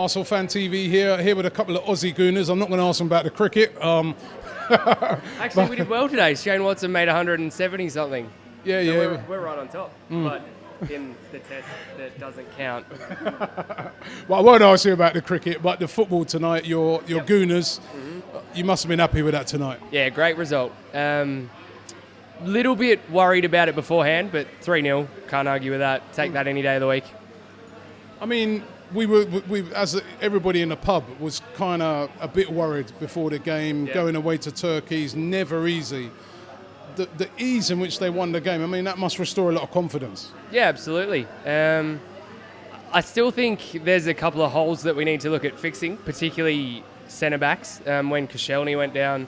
Arsenal Fan TV here with a couple of Aussie Gooners. I'm not going to ask them about the cricket. Actually, we did well today. Shane Watson made 170 something. Yeah, so yeah. We're right on top. But in the test, that doesn't count. Well, I won't ask you about the cricket, but the football tonight, your Gooners, you must have been happy with that tonight. Yeah, great result. Little bit worried about it beforehand, but 3-0, can't argue with that. Take that any day of the week. I mean, we as everybody in the pub was kind of a bit worried before the game. Yeah. Going away to Turkey is never easy. The ease in which they won the game, I mean, that must restore a lot of confidence. Yeah, absolutely. I still think there's a couple of holes that we need to look at fixing, particularly centre-backs. When Koscielny went down,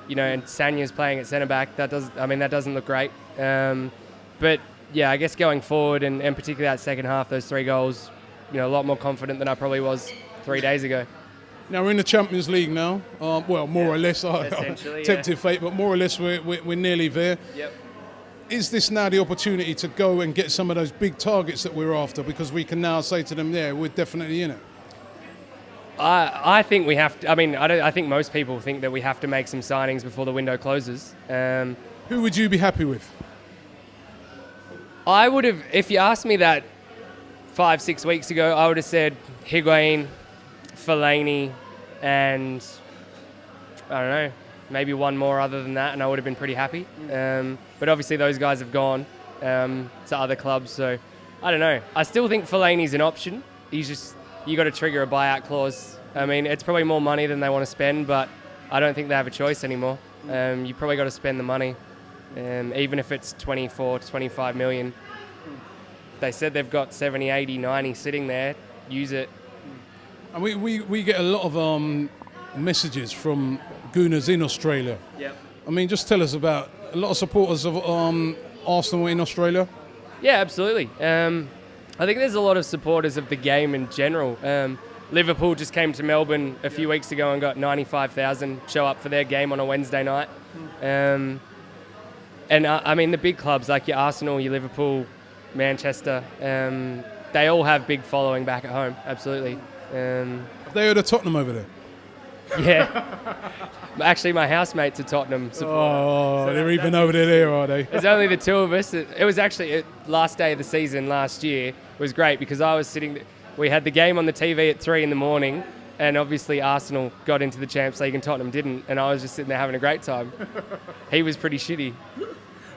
and Sanya's playing at centre-back, that doesn't look great. But, yeah, I guess going forward, and particularly that second half, those 3 goals, a lot more confident than I probably was 3 days ago. Now we're in the Champions League now. Well, more or less. Essentially, tempted fate, but more or less we're nearly there. Yep. Is this now the opportunity to go and get some of those big targets that we're after? Because we can now say to them, yeah, we're definitely in it. I think we have to. I think most people think that we have to make some signings before the window closes. Who would you be happy with? I would have, if you asked me that 5-6 weeks ago, I would have said Higuain, Fellaini, and I don't know, maybe one more other than that, and I would have been pretty happy. But obviously those guys have gone to other clubs, so I don't know. I still think Fellaini's an option. You got to trigger a buyout clause. I mean, it's probably more money than they want to spend, but I don't think they have a choice anymore. You probably got to spend the money, even if it's 24 to 25 million. They said they've got 70, 80, 90 sitting there. Use it. And we get a lot of messages from Gooners in Australia. Yep. I mean, just tell us about a lot of supporters of Arsenal in Australia. Yeah, absolutely. I think there's a lot of supporters of the game in general. Liverpool just came to Melbourne a few weeks ago and got 95,000 show up for their game on a Wednesday night. And I mean, the big clubs like your Arsenal, your Liverpool, Manchester, they all have big following back at home. Absolutely. Have they heard of Tottenham over there? Yeah. Actually, my housemates are Tottenham supporters. So they're even over there, are they? There's only the 2 of us. It was actually last day of the season last year. It was great because I was sitting. We had the game on the TV at 3 a.m, and obviously Arsenal got into the Champions League and Tottenham didn't, and I was just sitting there having a great time. He was pretty shitty.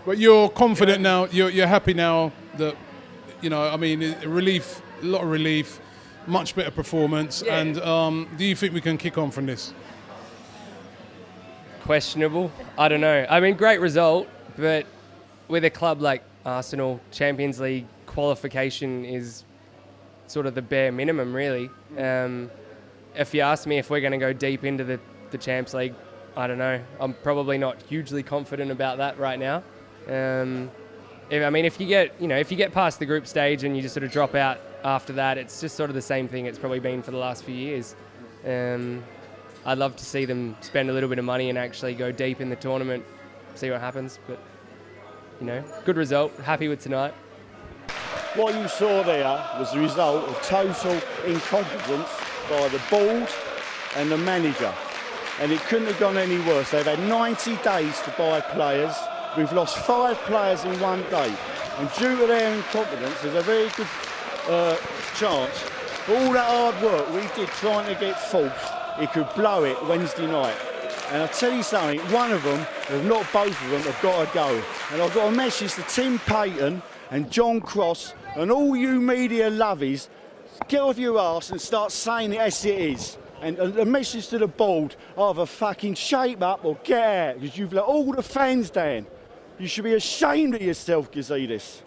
But you're confident now. You're happy now that relief, a lot of relief. Much better performance, Yeah. and do you think we can kick on from this? Questionable. I don't know. I mean, great result, but with a club like Arsenal, Champions League qualification is sort of the bare minimum, really. If you ask me if we're going to go deep into the Champions League, I don't know. I'm probably not hugely confident about that right now. If you get past the group stage and you just sort of drop out after that, it's just sort of the same thing it's probably been for the last few years. I'd love to see them spend a little bit of money and actually go deep in the tournament, see what happens. But, good result. Happy with tonight. What you saw there was the result of total incompetence by the board and the manager. And it couldn't have gone any worse. They've had 90 days to buy players. We've lost 5 players in 1 day. And due to their incompetence, there's a very good chance for all that hard work we did trying to get 4th, it could blow it Wednesday night. And I'll tell you something, one of them, if not both of them, have got to go. And I've got a message to Tim Payton and John Cross and all you media lovies, get off your arse and start saying it as it is. And a message to the board, either fucking shape up or get out, because you've let all the fans down. You should be ashamed of yourself, Gazidis.